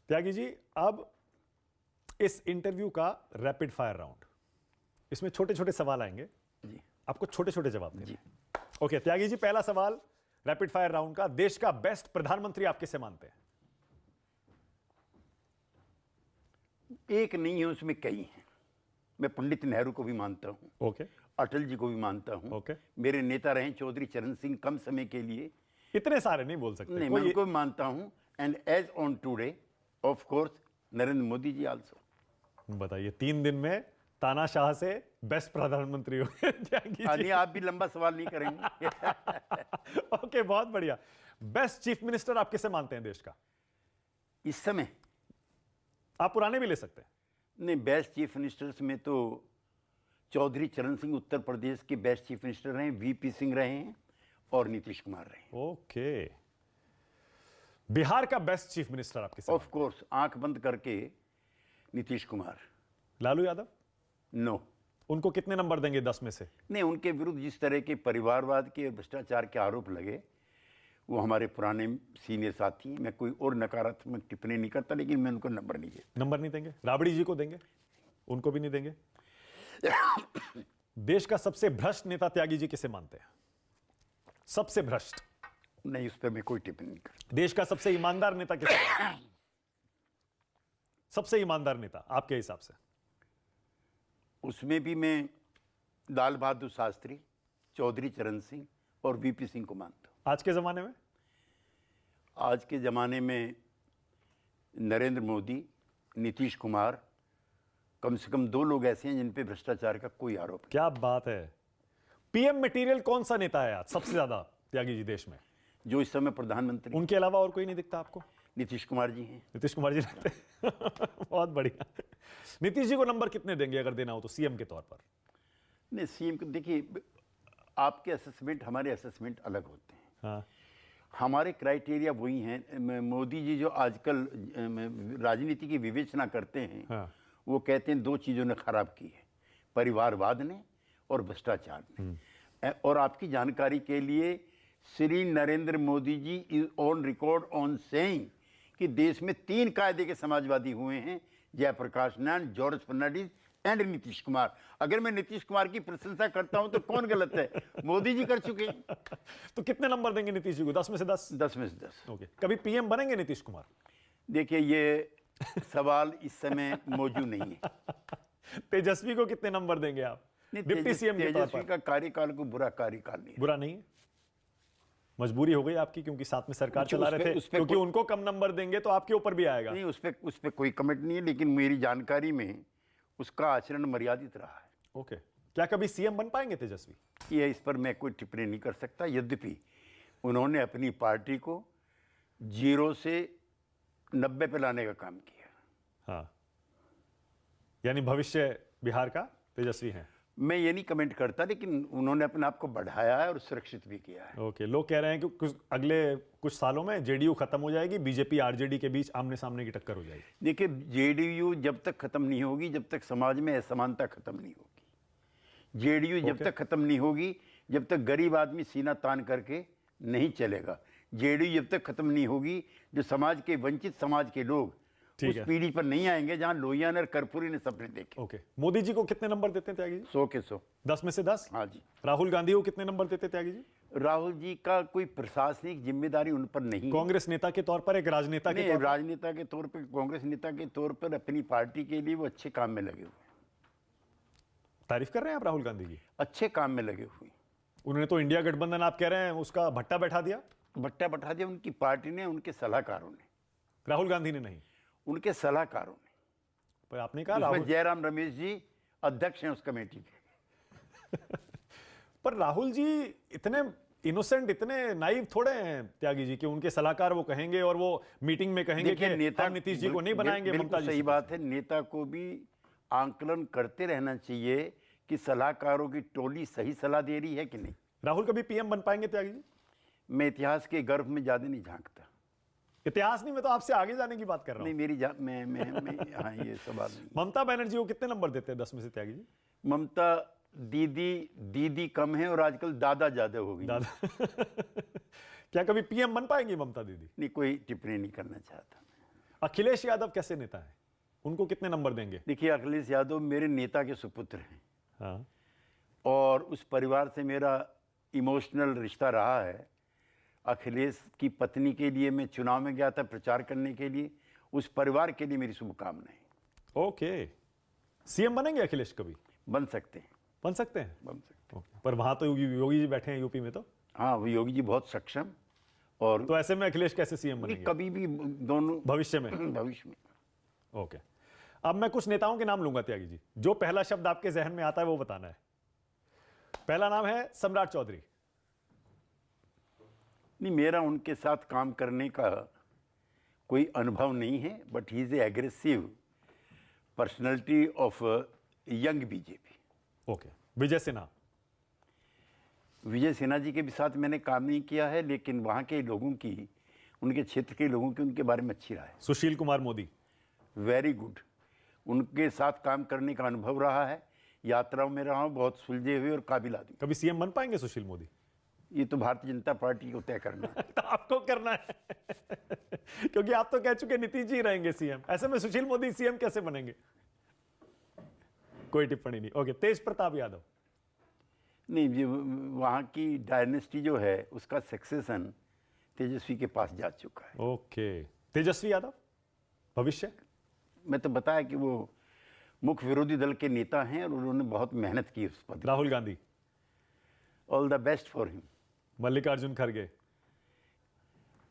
त्यागी जी, अब इस इंटरव्यू का रैपिड फायर राउंड, इसमें छोटे छोटे सवाल आएंगे जी। आपको छोटे छोटे जवाब देने। जी। ओके त्यागी जी, पहला सवाल रैपिड फायर राउंड का, देश का बेस्ट प्रधानमंत्री आप किसे मानते हैं? एक नहीं है, उसमें कई हैं। मैं पंडित नेहरू को भी मानता हूं, ओके अटल जी को भी मानता हूं। ओके। मेरे नेता रहे चौधरी चरण सिंह कम समय के लिए, इतने सारे नहीं बोल सकते। नहीं मैं उनको भी मानता हूं। And as on today of course Narendra Modi ji also. बताइए, 3 दिन में तानाशाह से बेस्ट प्रधानमंत्री हो गए त्यागी जी। नहीं, आप भी लंबा सवाल नहीं करेंगे। ओके, बहुत बढ़िया। बेस्ट चीफ मिनिस्टर आप किसे मानते हैं देश का इस समय? आप पुराने भी ले सकते हैं। नहीं, बेस्ट चीफ मिनिस्टर्स में तो चौधरी चरण सिंह उत्तर प्रदेश के बेस्ट चीफ मिनिस्टर रहे, वीपी सिंह रहे हैं और नीतीश कुमार रहे हैं। ओके, बिहार का बेस्ट चीफ मिनिस्टर आप किसे? ऑफ कोर्स आंख बंद करके नीतीश कुमार। लालू यादव? नो। उनको कितने नंबर देंगे 10 में से? नहीं, उनके विरुद्ध जिस तरह के परिवारवाद के और भ्रष्टाचार के आरोप लगे, वो हमारे पुराने सीनियर साथी हैं। मैं कोई और नकारात्मक टिप्पणी नहीं करता, लेकिन मैं उनको नंबर नहीं देता। नंबर नहीं देंगे? राबड़ी जी को देंगे? उनको भी नहीं देंगे? देश का सबसे भ्रष्ट नेता त्यागी जी किसे मानते हैं? सबसे भ्रष्ट? नहीं, उस पर मैं कोई टिप्पणी नहीं करता। देश का सबसे ईमानदार नेता किसे मानते हैं? सबसे ईमानदार नेता आपके हिसाब से? उसमें भी मैं लाल बहादुर शास्त्री, चौधरी चरण सिंह और वीपी सिंह को मानता हूं। आज के जमाने में? आज के ज़माने में नरेंद्र मोदी, नीतीश कुमार, कम से कम 2 लोग ऐसे हैं जिन पे भ्रष्टाचार का कोई आरोप नहीं। क्या बात है। पीएम मटेरियल कौन सा नेता है आज सबसे ज्यादा त्यागी जी देश में? जो इस समय प्रधानमंत्री, उनके अलावा और कोई नहीं दिखता आपको? नीतीश कुमार जी हैं। नीतीश कुमार जी लगते हैं। बहुत बढ़िया। नीतीश जी को नंबर कितने देंगे अगर देना हो तो सीएम के तौर पर? नहीं, सीएम को देखिए, आपके असेसमेंट हमारे असेसमेंट अलग होते हैं। हाँ। हमारे क्राइटेरिया वही हैं। मोदी जी जो आजकल राजनीति की विवेचना करते हैं, हाँ। वो कहते हैं 2 चीज़ों ने खराब की है, परिवारवाद ने और भ्रष्टाचार ने। और आपकी जानकारी के लिए, Shri Narendra Modi ji is on record on saying कि देश में 3 कायदे के समाजवादी हुए हैं, जयप्रकाश नारायण, जॉर्ज फर्नांडिस एंड नीतीश कुमार। अगर मैं नीतीश कुमार की प्रशंसा करता हूं तो कौन गलत है? मोदी जी कर चुके हैं। तो कितने नंबर देंगे नीतीश जी को? 10 में से 10? 10 में से 10। ओके। कभी पीएम बनेंगे नीतीश कुमार? देखिए, ये सवाल इस समय मौजूद नहीं है। तेजस्वी को कितने नंबर देंगे आप डिप्टी सीएम के तौर तेजस्वी पर? का कार्यकाल को बुरा कार्यकाल नहीं है। बुरा नहीं है, मजबूरी हो गई आपकी, क्योंकि साथ में सरकार चला रहे थे, क्योंकि उनको कम नंबर देंगे तो आपके ऊपर भी आएगा। नहीं, उस पे कोई कमेंट नहीं है, लेकिन मेरी जानकारी में उसका आचरण मर्यादित रहा है। ओके। क्या कभी सीएम बन पाएंगे तेजस्वी? ये इस पर मैं कोई टिप्पणी नहीं कर सकता। यद्यपि उन्होंने अपनी पार्टी को 0 से 90 पे लाने का काम किया। हाँ, यानी भविष्य बिहार का तेजस्वी हैं। मैं ये नहीं कमेंट करता, लेकिन उन्होंने अपने आप को बढ़ाया है और सुरक्षित भी किया है। ओके। लोग कह रहे हैं कि अगले कुछ सालों में जेडीयू खत्म हो जाएगी, बीजेपी आरजेडी के बीच आमने सामने की टक्कर हो जाएगी। देखिए, जेडीयू जब तक खत्म नहीं होगी, जब तक समाज में असमानता खत्म नहीं होगी। जेडीयू जब तक खत्म नहीं होगी, जब तक गरीब आदमी सीना तान करके नहीं चलेगा। जेडीयू जब तक खत्म नहीं होगी, जो समाज के वंचित समाज के लोग उस पीढ़ी पर नहीं आएंगे जहां लोहिया ने और कर्पूरी ने सपने देखे। ओके। मोदी जी को कितने नंबर देते हैं त्यागी जी? 100 के 100। 10 में से 10? हाँ जी। राहुल गांधी को कितने नंबर देते त्यागी जी? राहुल जी का कोई प्रशासनिक जिम्मेदारी उन पर नहीं है। कांग्रेस नेता के तौर पर, एक राजनेता के तौर पर? राजनेता के तौर पर, कांग्रेस नेता के तौर पर अपनी पार्टी के लिए वो अच्छे काम में लगे हुए। तारीफ कर रहे हैं आप राहुल गांधी की? अच्छे काम में लगे हुए। उन्होंने तो इंडिया गठबंधन, आप कह रहे हैं, उसका भट्टा बैठा दिया। भट्टा बैठा दिया उनकी पार्टी ने, उनके सलाहकारों ने। राहुल गांधी ने नहीं, उनके सलाहकारों ने। पर आपने कहा उसमें राहुल, जयराम रमेश जी अध्यक्ष हैं उस कमेटी के। पर राहुल जी इतने इनोसेंट, इतने नाइव थोड़े हैं त्यागी जी कि उनके सलाहकार वो कहेंगे और वो मीटिंग में कहेंगे कि नेता हम नीतीश जी को नहीं बनाएंगे, ममता जी। सही बात है, नेता को भी आंकलन करते रहना चाहिए कि सलाहकारों की टोली सही सलाह दे रही है कि नहीं। राहुल कभी पीएम बन पाएंगे त्यागी जी? मैं इतिहास के गर्भ में ज्यादा नहीं झांकता। इतिहास नहीं, मैं तो आपसे आगे जाने की बात कर रहा हूं। नहीं, मैं हाँ, ये सवाल नहीं। ममता बनर्जी को कितने नंबर देते हैं 10 में से त्यागी जी? ममता दीदी कम है और आजकल दादा ज्यादा हो गई। दादा। क्या कभी पीएम बन पाएंगी ममता दीदी? नहीं, कोई टिप्पणी नहीं करना चाहता। अखिलेश यादव कैसे नेता है, उनको कितने नंबर देंगे? देखिए, अखिलेश यादव मेरे नेता के सुपुत्र हैं हाँ, और उस परिवार से मेरा इमोशनल रिश्ता रहा है। अखिलेश की पत्नी के लिए मैं चुनाव में गया था प्रचार करने के लिए। उस परिवार के लिए मेरी शुभकामनाएं। ओके। सीएम बनेंगे अखिलेश कभी? बन सकते हैं, बन सकते हैं। बन सकते हैं। ओके। पर वहां तो योगी जी बैठे हैं यूपी में, तो हाँ, वो योगी जी बहुत सक्षम और तो ऐसे में अखिलेश कैसे सीएम बनेंगे कभी भी दोनों भविष्य में? भविष्य में। ओके। अब मैं कुछ नेताओं के नाम लूंगा त्यागी जी, जो पहला शब्द आपके जहन में आता है वो बताना है। पहला नाम है सम्राट चौधरी। नहीं, मेरा उनके साथ काम करने का कोई अनुभव नहीं है, but he is a aggressive personality of young BJP. Okay. Vijay Sinha. Vijay Sinha ji के भी साथ मैंने काम नहीं किया है, लेकिन वहाँ के लोगों की, उनके क्षेत्र के लोगों की उनके बारे में अच्छी राय है। सुशील कुमार मोदी। Very good. उनके साथ काम करने का अनुभव रहा है, यात्राओं में रहा हूँ, बहुत सुलझे हुए और काबिल आदमी। कभी सीएम बन पाएंगे सुशील मोदी? ये तो भारतीय जनता पार्टी को तय करना है। तो आपको करना है क्योंकि आप तो कह चुके नीतीश जी रहेंगे सीएम, ऐसे में सुशील मोदी सीएम कैसे बनेंगे? कोई टिप्पणी नहीं। ओके। तेज प्रताप यादव। नहीं, ये वहाँ की डायनेस्टी जो है उसका सक्सेशन तेजस्वी के पास जा चुका है। ओके। तेजस्वी यादव भविष्य? मैं तो बताया कि वो मुख्य विरोधी दल के नेता हैं और उन्होंने बहुत मेहनत की उस पद। Rahul Gandhi. All the best for him. Mallikarjun खड़गे।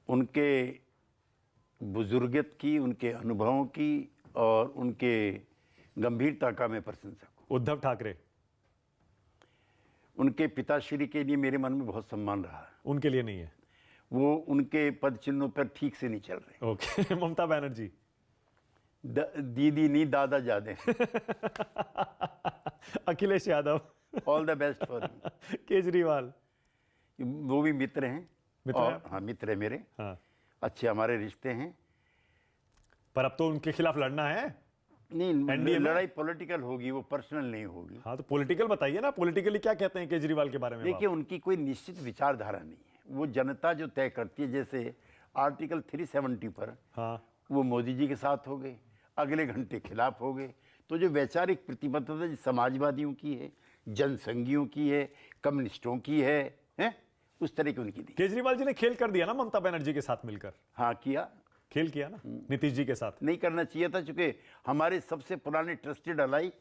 उनके बुजुर्गत की, उनके अनुभवों की और उनके गंभीरता का मैं प्रशंसक हूँ। उद्धव ठाकरे। उनके पिताश्री के लिए मेरे मन में बहुत सम्मान रहा है। उनके लिए नहीं है? वो उनके पद चिन्हों पर ठीक से नहीं चल रहे। ओके। ममता बनर्जी। दीदी नहीं, दादा ज्यादा हैं। Akhilesh Yadav. All the best for him. Kejriwal. वो भी मित्र हैं। मित्र और हैं? हाँ, मित्र है मेरे। हाँ। अच्छे हमारे रिश्ते हैं। पर अब तो उनके खिलाफ लड़ना है। नहीं, NDA में? लड़ाई पॉलिटिकल होगी, वो पर्सनल नहीं होगी। हाँ, तो पॉलिटिकल बताइए ना, पॉलिटिकली क्या कहते हैं केजरीवाल के बारे में? देखिए, उनकी कोई निश्चित विचारधारा नहीं है, वो जनता जो तय करती है। जैसे आर्टिकल 370 पर हाँ। वो मोदी जी के साथ हो गए, अगले घंटे खिलाफ हो गए। तो जो वैचारिक प्रतिबद्धता जो समाजवादियों की है, जनसंघियों की है, कम्युनिस्टों की है उस तरह की उनकी नहीं। केजरीवाल जी ने खेल कर दिया ना ममता बनर्जी के साथ मिलकर? हाँ, किया। खेल किया ना नीतीश जी के साथ? नहीं करना चाहिए था, चूंकि हमारे सबसे पुराने ट्रस्टेड अलाई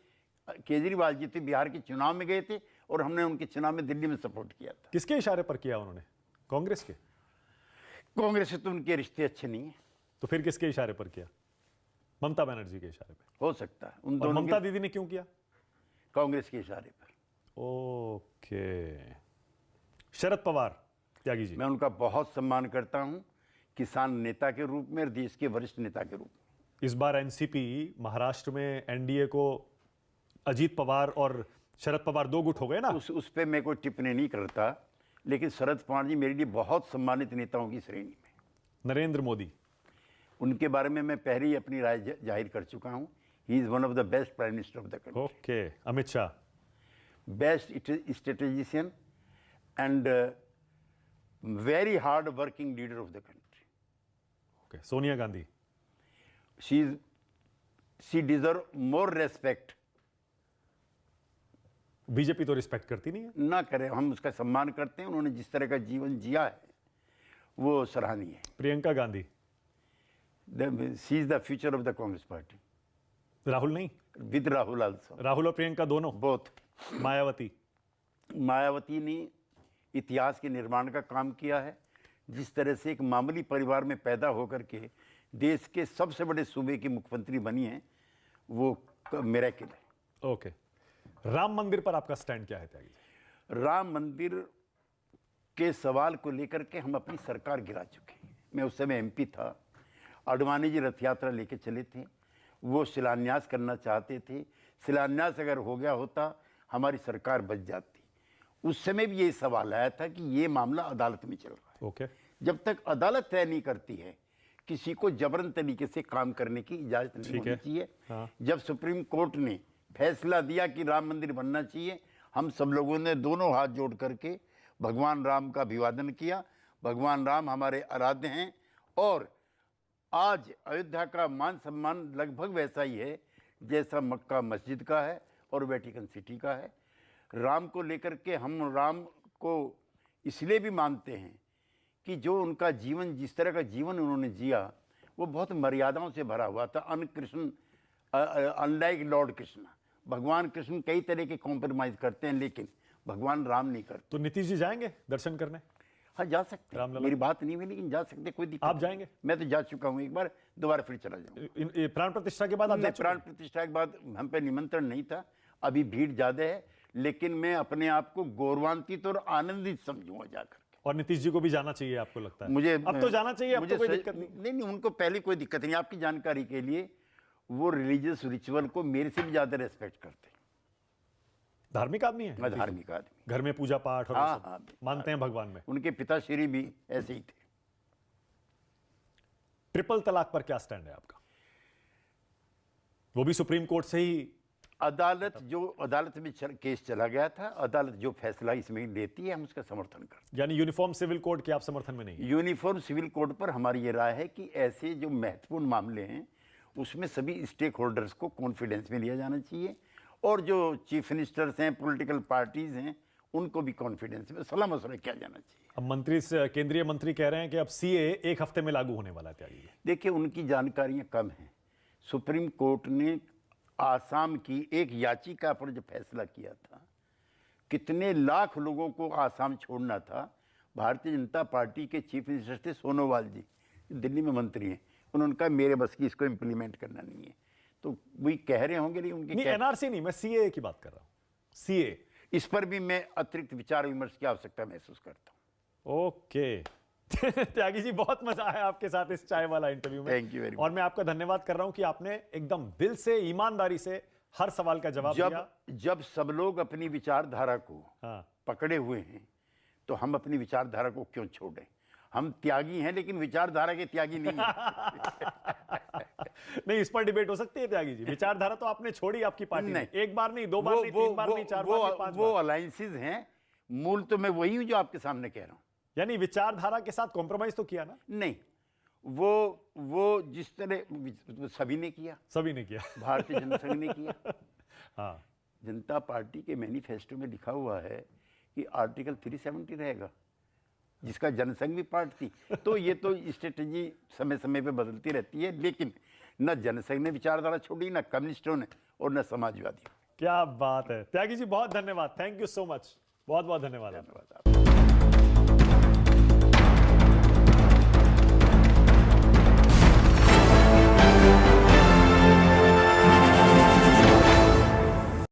केजरीवाल जी थे, बिहार के चुनाव में गए थे और हमने उनके चुनाव में दिल्ली में सपोर्ट किया था। किसके इशारे पर किया उन्होंने? कांग्रेस के? कांग्रेस से तो उनके रिश्ते अच्छे नहीं है। तो फिर किसके इशारे पर किया? ममता बनर्जी के इशारे पर? हो सकता है उन और दोनों ममता के, दीदी ने क्यों किया? कांग्रेस के इशारे पर। ओके। शरद पवार त्यागी जी। मैं उनका बहुत सम्मान करता हूं, किसान नेता के रूप में और देश के वरिष्ठ नेता के रूप में। इस बार एनसीपी महाराष्ट्र में एनडीए को अजीत पवार और शरद पवार दो गुट हो गए ना? उस पे मैं कोई टिप्पणी नहीं करता, लेकिन शरद पवार जी मेरे लिए बहुत सम्मानित नेताओं की श्रेणी में। नरेंद्र मोदी। उनके बारे में मैं पहले ही अपनी राय जाहिर कर चुका हूं। He is one of the best prime minister of the country. Okay. Amit Shah. Best strategician and very hard working leader of the country. Okay. Sonia Gandhi. She deserve more respect. BJP तो रिस्पेक्ट करती नहीं है। ना करें, हम उसका सम्मान करते हैं। उन्होंने जिस तरह का जीवन जिया है वो सराहनीय है। Priyanka Gandhi. She is the future of the Congress party. Rahul नहीं? With Rahul also. राहुल और प्रियंका दोनों? बोथ। मायावती। मायावती ने इतिहास के निर्माण का काम किया है। जिस तरह से एक मामूली परिवार में पैदा होकर के देश के सबसे बड़े सूबे की मुख्यमंत्री बनी है, वो मिरेकल है। ओके। राम मंदिर पर आपका स्टैंड क्या है त्यागी जी? राम मंदिर के सवाल को लेकर के हम अपनी सरकार गिरा चुके हैं। मैं उस समय एमपी था। आडवाणी जी रथ यात्रा लेके चले थे, वो शिलान्यास करना चाहते थे। शिलान्यास अगर हो गया होता हमारी सरकार बच जाती। उस समय भी ये सवाल आया था कि ये मामला अदालत में चल रहा है। ओके। जब तक अदालत तय नहीं करती है, किसी को जबरन तरीके से काम करने की इजाजत नहीं होनी चाहिए। हाँ। जब सुप्रीम कोर्ट ने फैसला दिया कि राम मंदिर बनना चाहिए, हम सब लोगों ने दोनों हाथ जोड़ करके भगवान राम का अभिवादन किया। भगवान राम हमारे आराध्य हैं और आज अयोध्या का मान सम्मान लगभग वैसा ही है जैसा मक्का मस्जिद का है और वेटिकन सिटी का है। राम को लेकर के हम राम को इसलिए भी मानते हैं कि जो उनका जीवन, जिस तरह का जीवन उन्होंने जिया, वो बहुत मर्यादाओं से भरा हुआ था। अनलाइक लॉर्ड कृष्ण, भगवान कृष्ण कई तरह के कॉम्प्रोमाइज करते हैं, लेकिन भगवान राम नहीं करते। तो नीतीश जी जाएंगे दर्शन करने? हाँ, जा सकते हैं, रामलला। मेरी बात नहीं हुई, लेकिन जा सकते, कोई दिक्कत आप नहीं। जाएंगे? मैं तो जा चुका हूँ एक बार, दोबारा फिर चला जाऊँगा। प्राण प्रतिष्ठा के बाद आप जा नहीं, चुके प्राण हैं? प्रतिष्ठा के बाद हम पे निमंत्रण नहीं था, अभी भीड़ ज्यादा है, लेकिन मैं अपने आप को गौरवान्वित और आनंदित समझूंगा जाकर। और नीतीश जी को भी जाना चाहिए, आपको लगता है? मुझे अब तो जाना चाहिए, अब मुझे तो कोई सही- दिक्कत नहीं। नहीं, उनको पहले कोई दिक्कत नहीं। आपकी जानकारी के लिए, वो रिलीजियस रिचुअल को मेरे से भी ज्यादा रेस्पेक्ट करते हैं। धार्मिक आदमी है? मैं धार्मिक आदमी, घर में पूजा पाठ और हाँ, ये सब हाँ, मानते हैं भगवान में। उनके पिताश्री भी ऐसे ही थे। ट्रिपल तलाक पर क्या स्टैंड है आपका? वो भी सुप्रीम कोर्ट से ही अदालत में केस चला गया था, अदालत जो फैसला इसमें लेती है हम उसका समर्थन करते हैं। यानी यूनिफॉर्म सिविल कोड के आप समर्थन में नहीं है? यूनिफॉर्म सिविल कोड पर हमारी ये राय है कि ऐसे जो महत्वपूर्ण मामले हैं उसमें सभी स्टेक होल्डर्स को कॉन्फिडेंस में लिया जाना चाहिए, और जो चीफ मिनिस्टर्स हैं, पॉलिटिकल पार्टीज हैं, उनको भी कॉन्फिडेंस में सलाह मशवरा किया जाना चाहिए। अब केंद्रीय मंत्री कह रहे हैं कि अब सीए एक हफ्ते में लागू होने वाला है। त्यागी जी, देखिए, उनकी जानकारियां कम हैं। सुप्रीम कोर्ट ने आसाम की एक याचिका पर जो फैसला किया था, कितने लाख लोगों को आसाम छोड़ना था, भारतीय जनता पार्टी के चीफ मिनिस्टर थे सोनोवाल जी, दिल्ली में मंत्री हैं, उन्होंने कहा मेरे बस की इसको इम्प्लीमेंट करना नहीं है। तो वही कह रहे होंगे, लेकिन उनके नहीं, एनआरसी नहीं, मैं सीए की बात कर रहा हूं। सीए, इस पर भी मैं अतिरिक्त विचार विमर्श की आवश्यकता महसूस करता हूँ। ओके। त्यागी जी, बहुत मजा आया आपके साथ इस चाय वाला इंटरव्यू में। Thank you very much. और मैं आपका धन्यवाद कर रहा हूं कि आपने एकदम दिल से, ईमानदारी से हर सवाल का जवाब दिया। जब सब लोग अपनी विचारधारा को हाँ, पकड़े हुए हैं, तो हम अपनी विचारधारा को क्यों छोड़ें? हम त्यागी हैं, लेकिन विचारधारा के त्यागी नहीं हैं। नहीं, इस पर डिबेट हो सकती है त्यागी जी। विचारधारा तो आपने छोड़ी आपकी पार्टी ने, नहीं। एक बार नहीं, दो बार नहीं, तीन बार नहीं, चार बार नहीं, पांच वो बार। अलायंसेज हैं, मूल तो मैं वही हूं जो आपके सामने कह रहा हूं। यानी विचारधारा के साथ कॉम्प्रोमाइज तो किया ना? नहीं, वो जिस तरह सभी ने किया, सभी ने किया। भारतीय जनता संघ ने किया। हाँ, जनता पार्टी के मैनिफेस्टो में लिखा हुआ है कि आर्टिकल 370 रहेगा, जिसका जनसंघ भी पार्ट थी। तो ये तो स्ट्रेटेजी समय समय पे बदलती रहती है, लेकिन न जनसंघ ने विचारधारा छोड़ी, न कम्युनिस्टों ने, और न समाजवादियों ने। क्या बात है त्यागी जी, बहुत धन्यवाद। थैंक यू सो मच, बहुत बहुत धन्यवाद। धन्यवाद।